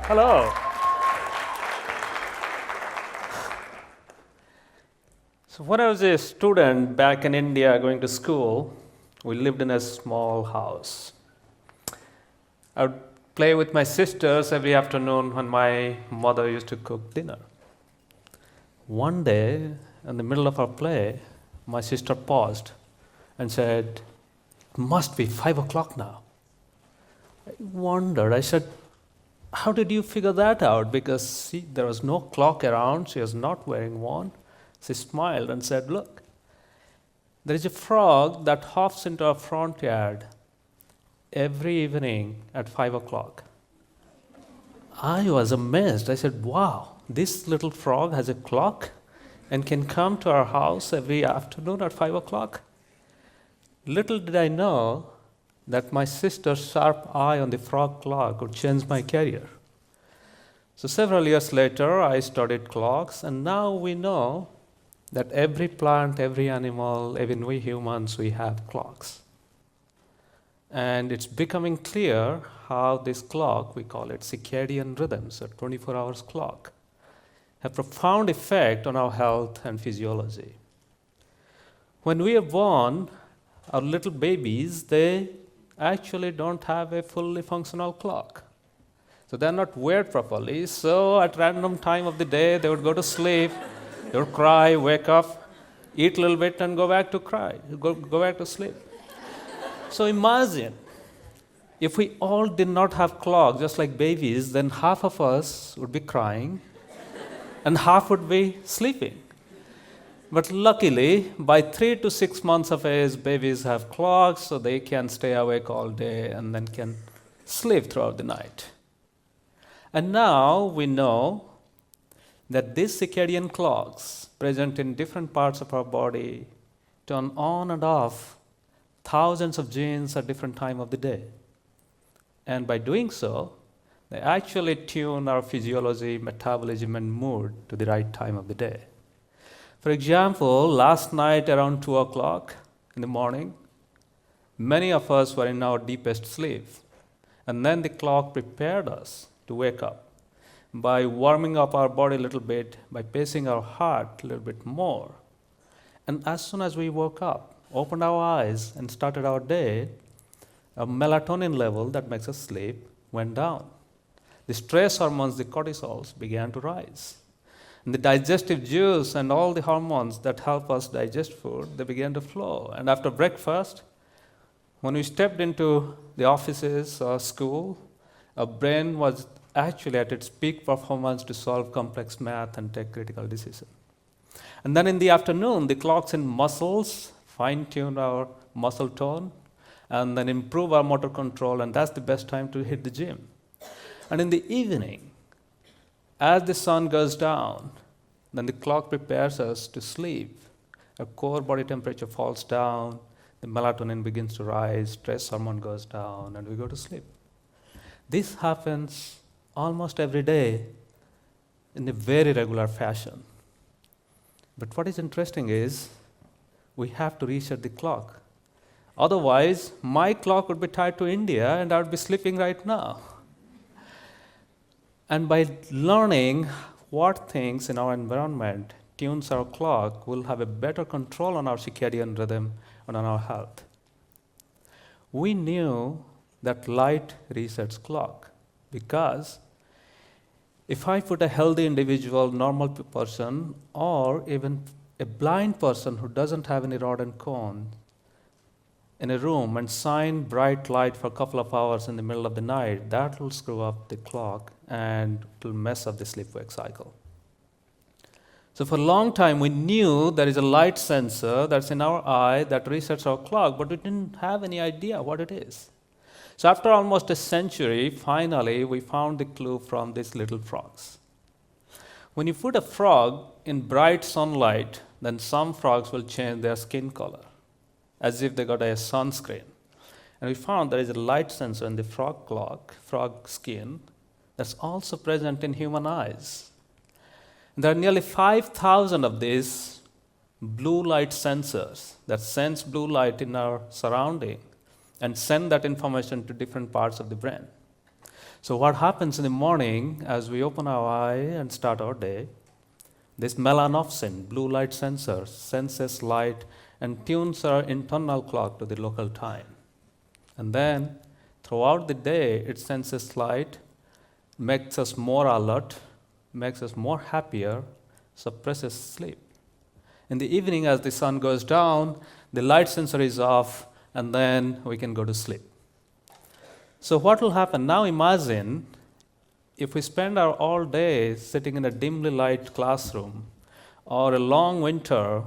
Hello. So when I was a student back in India going to school, we lived in a small house. I would play with my sisters every afternoon when my mother used to cook dinner. One day, in the middle of our play, my sister paused and said, "It must be 5 o'clock now." I wondered. I said, "How did you figure that out?" Because see, there was no clock around. She was not wearing one. She smiled and said, "Look, there is a frog that hops into our front yard every evening at 5 o'clock. I was amazed. I said, "Wow, this little frog has a clock and can come to our house every afternoon at 5 o'clock? Little did I know that my sister's sharp eye on the frog clock would change my career. So several years later, I studied clocks, and now we know that every plant, every animal, even we humans, we have clocks. And it's becoming clear how this clock, we call it circadian rhythms, a 24 hours clock, have profound effect on our health and physiology. When we are born, our little babies, they actually don't have a fully functional clock. So they're not wired properly. So at random time of the day, they would go to sleep, they would cry, wake up, eat a little bit, and go back to go back to sleep. So imagine, if we all did not have clocks, just like babies, then half of us would be crying, and half would be sleeping. But luckily, by 3 to 6 months of age, babies have clocks, so they can stay awake all day and then can sleep throughout the night. And now we know that these circadian clocks present in different parts of our body turn on and off thousands of genes at different time of the day. And by doing so, they actually tune our physiology, metabolism, and mood to the right time of the day. For example, last night around 2 o'clock in the morning, many of us were in our deepest sleep. And then the clock prepared us to wake up by warming up our body a little bit, by pacing our heart a little bit more. And as soon as we woke up, opened our eyes, and started our day, a melatonin level that makes us sleep went down. The stress hormones, the cortisols, began to rise. And the digestive juice and all the hormones that help us digest food, they began to flow. And after breakfast, when we stepped into the offices or school, our brain was actually at its peak performance to solve complex math and take critical decisions. And then in the afternoon, the clocks in muscles fine-tune our muscle tone and then improve our motor control, and that's the best time to hit the gym. And in the evening, as the sun goes down, then the clock prepares us to sleep. Our core body temperature falls down, the melatonin begins to rise, stress hormone goes down, and we go to sleep. This happens almost every day in a very regular fashion. But what is interesting is we have to reset the clock. Otherwise, my clock would be tied to India and I would be sleeping right now. And by learning what things in our environment tunes our clock, we'll have a better control on our circadian rhythm and on our health. We knew that light resets clock because if I put a healthy individual, normal person, or even a blind person who doesn't have any rod and cone in a room and shine bright light for a couple of hours in the middle of the night, that will screw up the clock and it will mess up the sleep-wake cycle. So for a long time, we knew there is a light sensor that's in our eye that resets our clock, but we didn't have any idea what it is. So after almost a century, finally, we found the clue from these little frogs. When you put a frog in bright sunlight, then some frogs will change their skin color, as if they got a sunscreen. And we found there is a light sensor in the frog skin, that's also present in human eyes. And there are nearly 5,000 of these blue light sensors that sense blue light in our surrounding and send that information to different parts of the brain. So what happens in the morning as we open our eye and start our day, this melanopsin, blue light sensor, senses light and tunes our internal clock to the local time. And then throughout the day, it senses light, makes us more alert, makes us more happier, suppresses sleep. In the evening, as the sun goes down, the light sensor is off, and then we can go to sleep. So what will happen? Now imagine if we spend our all day sitting in a dimly light classroom or a long winter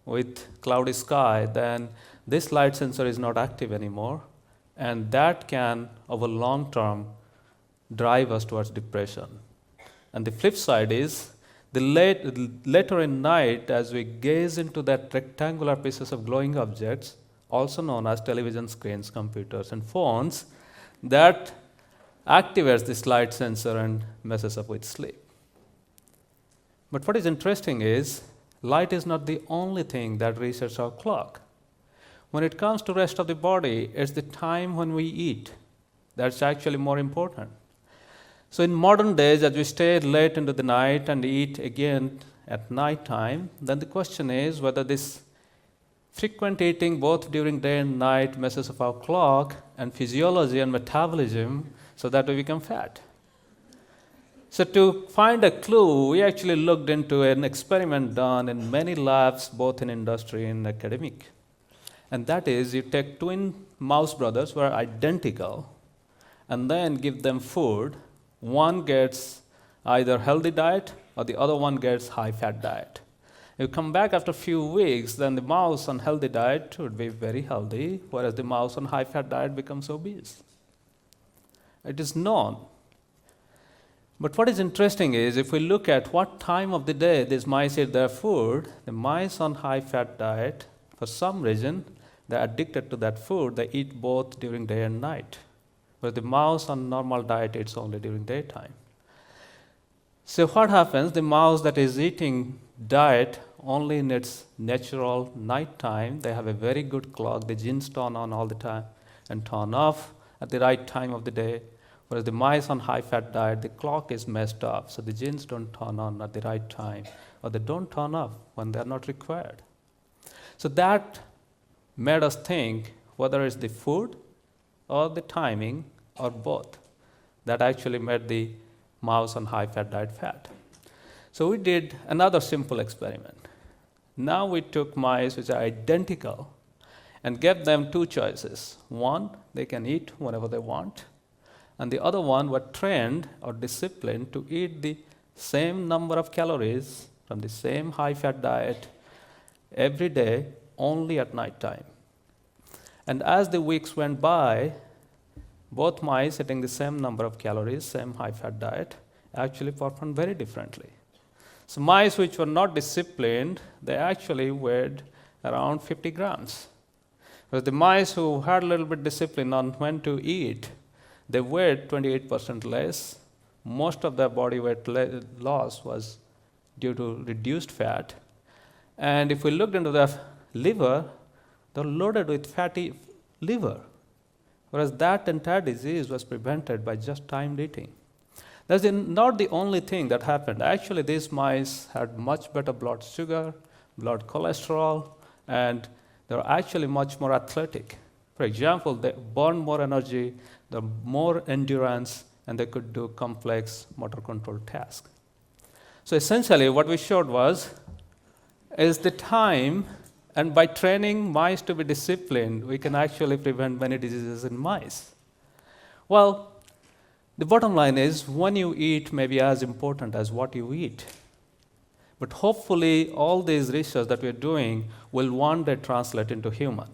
with cloudy sky, then this light sensor is not active anymore, and that can, over long term, drive us towards depression. And the flip side is, later in night, as we gaze into that rectangular pieces of glowing objects, also known as television screens, computers, and phones, that activates this light sensor and messes up with sleep. But what is interesting is, light is not the only thing that resets our clock. When it comes to rest of the body, it's the time when we eat that's actually more important. So in modern days, as we stay late into the night and eat again at night time, then the question is whether this frequent eating both during day and night messes up our clock and physiology and metabolism so that we become fat. So to find a clue, we actually looked into an experiment done in many labs, both in industry and academic. And that is, you take twin mouse brothers who are identical and then give them food. One gets either healthy diet or the other one gets high-fat diet. You come back after a few weeks, then the mouse on healthy diet would be very healthy, whereas the mouse on high-fat diet becomes obese. It is known. But what is interesting is, if we look at what time of the day these mice eat their food, the mice on high-fat diet, for some reason, they're addicted to that food. They eat both during day and night, whereas the mouse on normal diet eats only during daytime. So what happens? The mouse that is eating diet only in its natural nighttime, they have a very good clock. The genes turn on all the time and turn off at the right time of the day. Whereas the mice on high-fat diet, the clock is messed up, so the genes don't turn on at the right time, or they don't turn off when they're not required. So that made us think whether it's the food or the timing or both that actually made the mouse on high-fat diet fat. So we did another simple experiment. Now we took mice which are identical and gave them two choices. One, they can eat whenever they want, and the other one were trained or disciplined to eat the same number of calories from the same high-fat diet every day, only at night time. And as the weeks went by, both mice eating the same number of calories, same high-fat diet, actually performed very differently. So mice which were not disciplined, they actually weighed around 50 grams. Whereas the mice who had a little bit discipline on when to eat, they weighed 28% less. Most of their body weight loss was due to reduced fat. And if we looked into the liver, they're loaded with fatty liver, whereas that entire disease was prevented by just timed eating. That's not the only thing that happened. Actually, these mice had much better blood sugar, blood cholesterol, and they're actually much more athletic. For example, they burned more energy, they're more endurance, and they could do complex motor control tasks. So essentially, what we showed is the time. And by training mice to be disciplined, we can actually prevent many diseases in mice. Well, the bottom line is, when you eat may be as important as what you eat. But hopefully, all these research that we're doing will one day translate into human.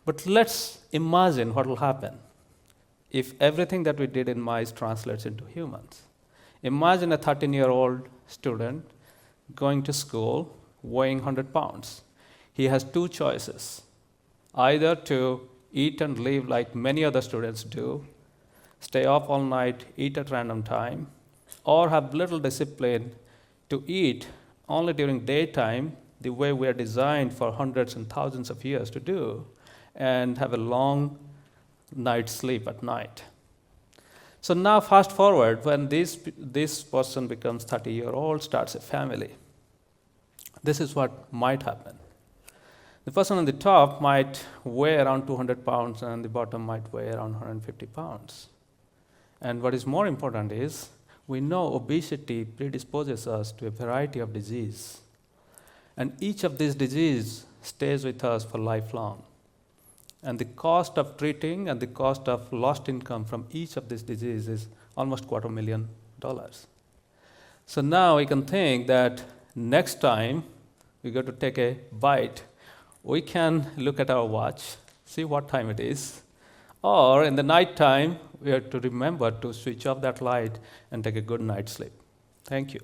But let's imagine what will happen if everything that we did in mice translates into humans. Imagine a 13-year-old student going to school, weighing 100 pounds. He has two choices, either to eat and live like many other students do, stay up all night, eat at random time, or have little discipline to eat only during daytime, the way we are designed for hundreds and thousands of years to do, and have a long night's sleep at night. So now fast forward, when this person becomes 30-year-old, starts a family. This is what might happen. The person on the top might weigh around 200 pounds and the bottom might weigh around 150 pounds. And what is more important is, we know obesity predisposes us to a variety of disease. And each of these diseases stays with us for lifelong. And the cost of treating and the cost of lost income from each of these diseases is almost $250,000. So now we can think that next time we go to take a bite, we can look at our watch, see what time it is, or in the night time, we have to remember to switch off that light and take a good night's sleep. Thank you.